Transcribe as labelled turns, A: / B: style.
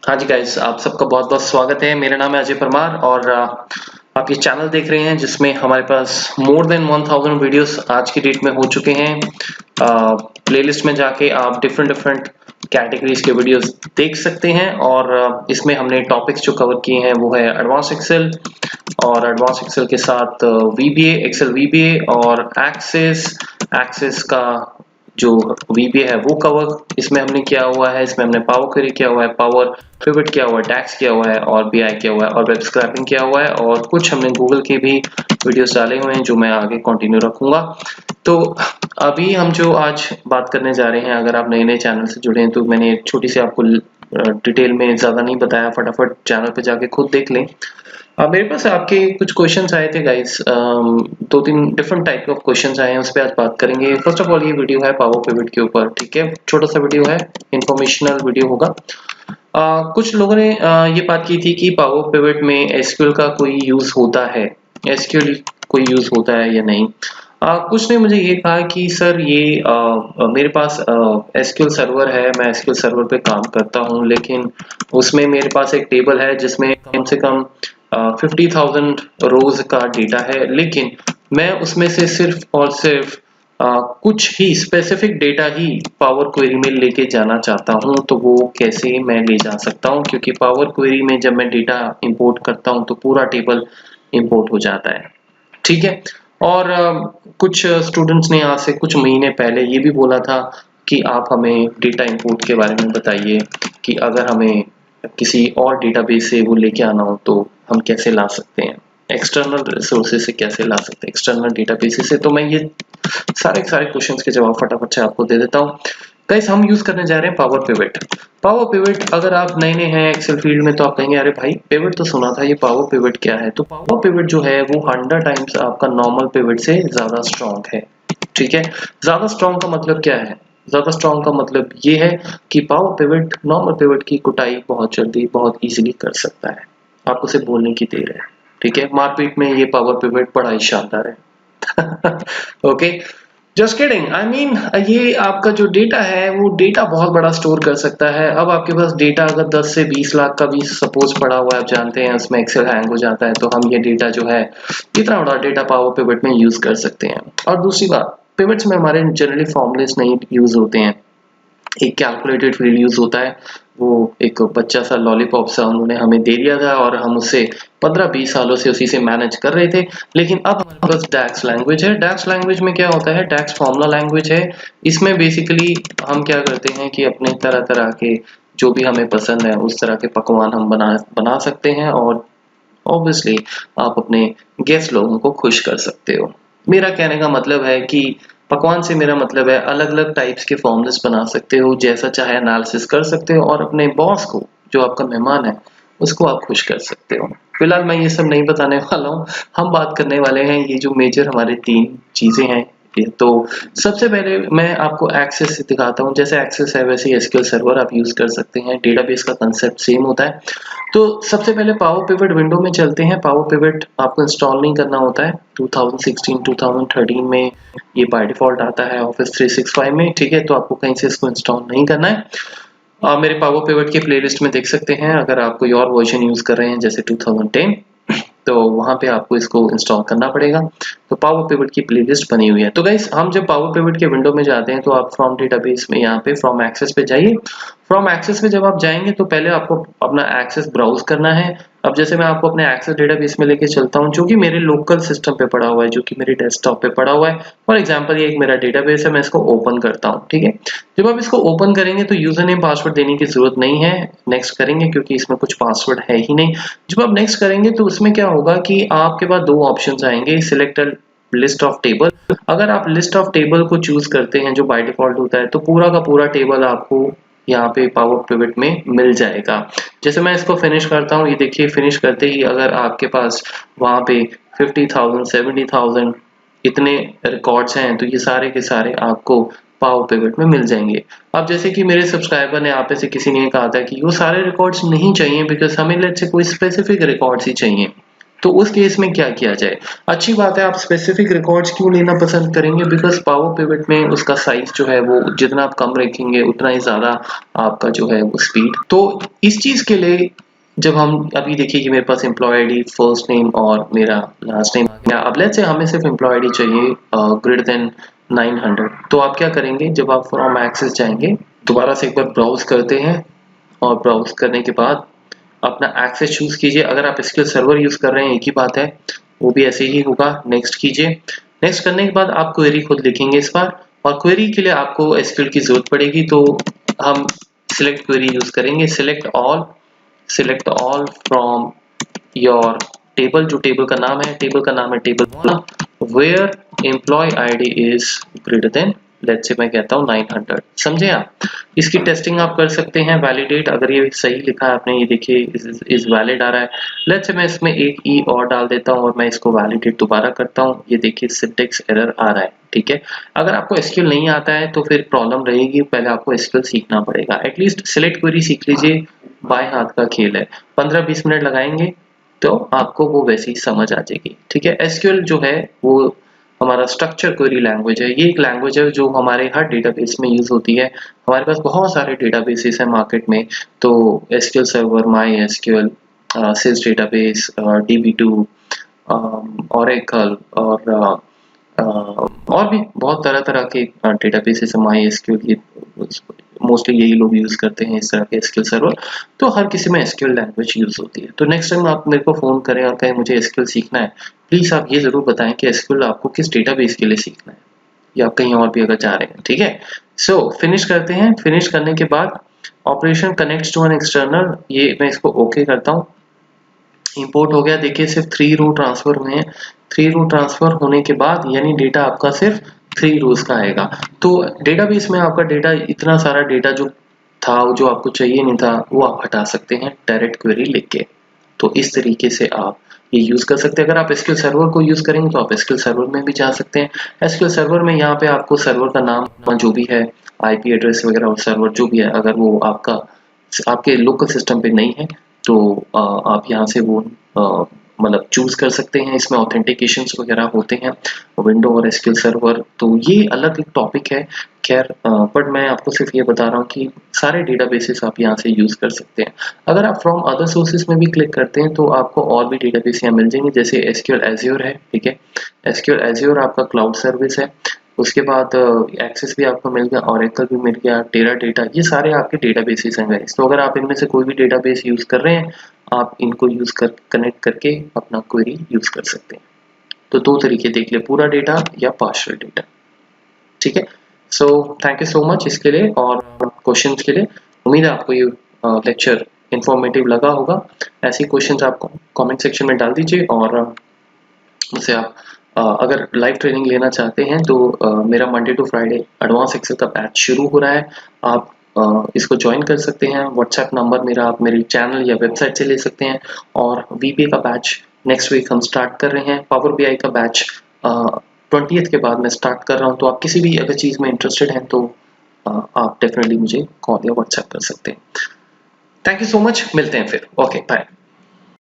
A: हाँ जी गाइस, आप सबका बहुत बहुत स्वागत है। मेरा नाम है अजय परमार और आप ये चैनल देख रहे हैं जिसमें हमारे पास मोर देन 1000 वीडियोस आज की डेट में हो चुके हैं। प्लेलिस्ट में जाके आप डिफरेंट डिफरेंट कैटेगरीज के वीडियोस देख सकते हैं और इसमें हमने टॉपिक्स जो कवर किए हैं वो है एडवांस एक्सेल और एडवांस एक्सेल के साथ वीबीए, एक्सेल वीबीए और एक्सेस का जो VBA है वो कवर इसमें हमने किया हुआ है। इसमें हमने पावर क्वेरी किया हुआ है, पावर पिवट किया हुआ है, डैक्स किया हुआ है और BI किया हुआ है और वेब स्क्रैपिंग किया हुआ है और कुछ हमने गूगल के भी वीडियोस डाले हुए हैं जो मैं आगे कंटिन्यू रखूंगा। तो अभी हम जो आज बात करने जा रहे हैं, अगर आप नए नए चैनल से जुड़े हैं तो मैंने एक छोटी सी आपको डिटेल में ज़्यादा नहीं बताया, फटाफट चैनल पे जाके खुद देख लें। मेरे पास आपके कुछ क्वेश्चंस आए थे गाइस, दो तीन डिफरेंट टाइप ऑफ क्वेश्चंस आए हैं, उस पर आज बात करेंगे। फर्स्ट ऑफ ऑल ये वीडियो है पावर पिवट के ऊपर, ठीक है, छोटा सा वीडियो है, इंफॉर्मेशनल वीडियो होगा। कुछ लोगों ने ये बात की थी कि पावर पिवट में एसक्यूएल का कोई यूज होता है, एसक्यूएल कोई यूज होता है या नहीं। कुछ ने मुझे ये कहा कि सर ये मेरे पास एसक्यूएल सर्वर है, मैं एसक्यूएल सर्वर पे काम करता हूँ, लेकिन उसमें मेरे पास एक टेबल है जिसमें कम से कम 50,000 रोज का डेटा है, लेकिन मैं उसमें से सिर्फ और सिर्फ कुछ ही स्पेसिफिक डेटा ही पावर क्वेरी में लेके जाना चाहता हूँ। तो वो कैसे मैं ले जा सकता हूँ, क्योंकि पावर क्वेरी में जब मैं डेटा इंपोर्ट करता हूँ तो पूरा टेबल इंपोर्ट हो जाता है, ठीक है। और कुछ स्टूडेंट्स ने आज से कुछ महीने पहले ये भी बोला था कि आप हमें डेटा इंपोर्ट के बारे में बताइए कि अगर हमें किसी और डेटाबेस से वो लेके आना हो तो हम कैसे ला सकते हैं, एक्सटर्नल रिसोर्सेज से कैसे ला सकते हैं, एक्सटर्नल डेटाबेस से। तो मैं ये सारे क्वेश्चंस के जवाब फटाफट से आपको दे देता हूँ। गाइस, हम यूज करने जा रहे हैं पावर पिवट। पावर पिवट, अगर आप नए नए हैं एक्सेल फील्ड में तो आप कहेंगे अरे भाई पिवट तो सुना था, ये पावर पिवट क्या है। तो पावर पिवट जो है वो 100 टाइम्स आपका नॉर्मल पिवट से ज्यादा स्ट्रॉन्ग है, ठीक है। ज्यादा स्ट्रॉन्ग का मतलब क्या है? ज्यादा स्ट्रॉन्ग का मतलब ये है कि पावर पिवट नॉर्मल पिवट की कुटाई बहुत जल्दी बहुत इजीली कर सकता है, आपको सिर्फ बोलने की देर है, ठीक है। मारपीट में ये पावर पिवट बड़ा ही शानदार है। Okay, just kidding, I mean ये आपका जो डेटा है वो डेटा बहुत बड़ा स्टोर कर सकता है। अब आपके पास डेटा अगर 10 से 20 लाख का भी सपोज पड़ा हुआ है, आप जानते हैं उसमें एक्सेल हैंग हो जाता है, तो हम ये डेटा जो है इतना बड़ा डेटा पावर पिवट में यूज कर सकते हैं। और दूसरी बात, पिवट्स में हमारे जनरली फॉर्मूलेस नहीं यूज होते हैं, एक कैलकुलेटेड फील्ड यूज होता है। वो एक बच्चा सा लॉलीपॉप सा उन्होंने हमें दे दिया था और हम उससे 15-20 सालों से उसी से मैनेज कर रहे थे। लेकिन अब हमारे पास डैक्स लैंग्वेज है। डैक्स लैंग्वेज में क्या होता है? डैक्स फॉर्मूला लैंग्वेज है। इसमें बेसिकली हम क्या करते हैं कि अपने तरह तरह के जो भी हमें पसंद है उस तरह के पकवान हम बना सकते हैं और ऑब्वियसली आप अपने गेस्ट लोगों को खुश कर सकते हो। मेरा कहने का मतलब है कि पकवान से मेरा मतलब है अलग अलग टाइप्स के फॉर्मूलेस बना सकते हो, जैसा चाहे एनालिसिस कर सकते हो और अपने बॉस को, जो आपका मेहमान है, उसको आप खुश कर सकते हो। फिलहाल मैं ये सब नहीं बताने वाला हूँ, हम बात करने वाले हैं ये जो मेजर हमारे 3 चीजें हैं। तो सबसे पहले मैं आपको एक्सेस दिखाता हूँ। जैसे एक्सेस है वैसे ही एसक्यूएल सर्वर आप यूज कर सकते हैं, डेटाबेस का कंसेप्ट सेम होता है। तो सबसे पहले पावर पिवट विंडो में चलते हैं। पावर पिवट आपको इंस्टॉल नहीं करना होता है, 2016-2013 में ये बाय डिफॉल्ट आता है ऑफिस 365 में, ठीक है। तो आपको कहीं से इसको इंस्टॉल नहीं करना है। आप मेरे पावर पिवट के प्लेलिस्ट में देख सकते हैं, अगर आप कोई और वर्जन यूज कर रहे हैं जैसे 2010, तो वहां पे आपको इसको इंस्टॉल करना पड़ेगा। तो पावर पिवट की प्लेलिस्ट बनी हुई है। तो गाइस, हम जब पावर पिवट के विंडो में जाते हैं तो आप फ्रॉम डेटाबेस में यहाँ पे फ्रॉम एक्सेस पे जाइए। फ्रॉम एक्सेस पे जब आप जाएंगे तो पहले आपको अपना एक्सेस ब्राउज करना है। अब जैसे मैं आपको अपने एक्सेस डेटाबेस में लेके चलता हूँ, जो कि मेरे लोकल सिस्टम पे पड़ा हुआ है, जो कि मेरे डेस्कटॉप पे पड़ा हुआ है। फॉर एग्जांपल ये एक मेरा डेटाबेस है, मैं इसको ओपन करता हूँ, ठीक है। जब आप इसको ओपन करेंगे तो यूजर नेम पासवर्ड देने की जरूरत नहीं है, नेक्स्ट करेंगे क्योंकि इसमें कुछ पासवर्ड है ही नहीं। जब आप नेक्स्ट करेंगे तो उसमें क्या होगा कि आपके पास 2 ऑप्शंस आएंगे, सिलेक्ट लिस्ट ऑफ टेबल। अगर आप लिस्ट ऑफ टेबल को चूज करते हैं जो बाय डिफॉल्ट होता है, तो पूरा का पूरा टेबल आपको यहाँ पे पावर पिवट में मिल जाएगा। जैसे मैं इसको फिनिश करता हूँ, ये देखिए फिनिश करते ही अगर आपके पास वहां पे 50,000 70,000 इतने रिकॉर्ड्स हैं, तो ये सारे के सारे आपको पावर पिवट में मिल जाएंगे। अब जैसे कि मेरे सब्सक्राइबर ने, आप में से किसी ने कहा था कि वो सारे रिकॉर्ड्स नहीं चाहिए, बिकॉज हमें लेट्स से कोई स्पेसिफिक रिकॉर्ड्स ही चाहिए, तो उस केस में क्या किया जाए? अच्छी बात है, आप स्पेसिफिक रिकॉर्ड्स क्यों लेना पसंद करेंगे? बिकॉज पावर पिवट में उसका साइज जो है वो जितना आप कम रखेंगे उतना ही ज्यादा आपका जो है वो स्पीड। तो इस चीज के लिए जब हम अभी देखिए कि मेरे पास एम्प्लॉय आईडी, फर्स्ट नेम और मेरा लास्ट नेम, अब लेट्स से हमें सिर्फ एम्प्लॉय आईडी चाहिए ग्रेटर देन 900। तो आप क्या करेंगे, जब आप फ्रॉम एक्सेस जाएंगे दोबारा से एक बार ब्राउज करते हैं और ब्राउज करने के बाद अपना एक्सेस चूज कीजिए। अगर आप एसक्यूएल सर्वर यूज कर रहे हैं एक ही बात है, वो भी ऐसे ही होगा। नेक्स्ट कीजिए। नेक्स्ट करने के बाद आप क्वेरी खुद लिखेंगे इस बार, और क्वेरी के लिए आपको एसक्यूएल की जरूरत पड़ेगी, तो हम सिलेक्ट क्वेरी यूज करेंगे। Select all from your table, जो टेबल का नाम है, table where employee ID is greater than, let's say मैं कहता हूँ 900। समझे आप? इसकी टेस्टिंग आप कर सकते हैं। वैलिडेट, अगर ये सही लिखा है आपने, ये देखिए इज वैलिड आ रहा है। लेट्स से मैं इसमें एक ई और डाल देता हूँ और मैं इसको वैलिडेट दोबारा करता हूँ। ये देखिए सिंटैक्स एरर आ रहा है, ठीक है। अगर आपको एसक्यूएल नहीं आता है तो फिर प्रॉब्लम रहेगी, पहले आपको एसक्यूएल सीखना पड़ेगा। एटलीस्ट सिलेक्ट क्वेरी सीख लीजिए, बाएं हाथ का खेल है। 15-20 मिनट लगाएंगे तो आपको वो वैसे ही समझ आ जाएगी, ठीक है। एसक्यूएल जो है वो हमारा स्ट्रक्चर क्वेरी लैंग्वेज है। ये एक लैंग्वेज है जो हमारे हर डेटाबेस में यूज होती है। हमारे पास बहुत सारे डेटाबेसेस हैं मार्केट में, तो SQL server, my SQL, sys database, DB2, Oracle और भी बहुत तरह तरह के डेटाबेसेस है। माई एसक्यूएल मोस्टली यही लोग यूज करते हैं, इस तरह के एसक्यूएल सर्वर। तो हर किसी में एसक्यूएल लैंग्वेज यूज होती है। तो नेक्स्ट टाइम आप मेरे को फोन करें और कहें मुझे एसक्यूएल सीखना है, प्लीज आप ये जरूर बताएं कि एसक्यूएल आपको किस डेटाबेस के लिए सीखना है, या कहीं और भी अगर जा रहे हैं, ठीक है। सो फिनिश करते हैं। फिनिश करने के बाद operation connects to an external, ये मैं इसको ओके करता हूँ। इंपोर्ट हो गया। देखिए सिर्फ 3 रो ट्रांसफर हुए हैं। 3 रो ट्रांसफर होने के बाद यानी डेटा आपका सिर्फ 3 रोज का आएगा। तो डेटाबेस में आपका डेटा, इतना सारा डेटा जो था, जो आपको चाहिए नहीं था, वो आप हटा सकते हैं डायरेक्ट क्वेरी लिख के। तो इस तरीके से आप ये यूज कर सकते हैं। अगर आप एसक्यूएल सर्वर को यूज करेंगे तो आप एसक्यूएल सर्वर में भी जा सकते हैं। एसक्यूएल सर्वर में यहाँ पे आपको सर्वर का नाम जो भी है, आईपी एड्रेस वगैरह और सर्वर जो भी है, अगर वो आपके लोकल सिस्टम पे नहीं है तो आप यहाँ से वो मतलब चूज कर सकते हैं। इसमें ऑथेंटिकेशंस वगैरह होते हैं, विंडो और एसक्यूएल सर्वर, तो ये अलग एक टॉपिक है। खैर बट मैं आपको सिर्फ ये बता रहा हूँ कि सारे डेटाबेसेस आप यहाँ से यूज कर सकते हैं। अगर आप फ्रॉम अदर सोर्सेज में भी क्लिक करते हैं तो आपको और भी डेटाबेस यहाँ मिल जाएंगे, जैसे एसक्यूएल एज्योर है, ठीक है। एसक्यूएल एज्योर आपका क्लाउड सर्विस है। उसके बाद एक्सेस भी आपको मिल गया, ओरेकल भी मिल गया, टेराडेटा, ये सारे आपके डेटाबेसेस हैं गाइस। तो अगर आप इनमें से कोई भी डेटाबेस यूज कर रहे हैं, आप इनको यूज कर कनेक्ट करके अपना क्वेरी यूज कर सकते हैं। तो 2 तरीके देख ले, पूरा डेटा या पार्शियल डेटा, ठीक है। So thank you so much इसके लिए और क्वेश्चंस के लिए। उम्मीद है आपको ये लेक्चर इंफॉर्मेटिव लगा होगा। ऐसे क्वेश्चंस आप कमेंट सेक्शन में डाल दीजिए, और मुझसे आप अगर लाइव ट्रेनिंग लेना चाहते हैं तो मेरा Monday to Friday advance Excel का बैच शुरू हो रहा है। आप इसको ज्वाइन कर सकते हैं। व्हाट्सएप नंबर मेरा आप मेरे चैनल या वेबसाइट से ले सकते हैं। और वीपीए का बैच नेक्स्ट वीक हम स्टार्ट कर रहे हैं। पावर बीआई का बैच 20th के बाद मैं स्टार्ट कर रहा हूँ। तो आप किसी भी अगर चीज़ में इंटरेस्टेड हैं तो आप डेफिनेटली मुझे कॉल या व्हाट्सएप कर सकते हैं। थैंक यू सो मच, मिलते हैं फिर। Okay bye.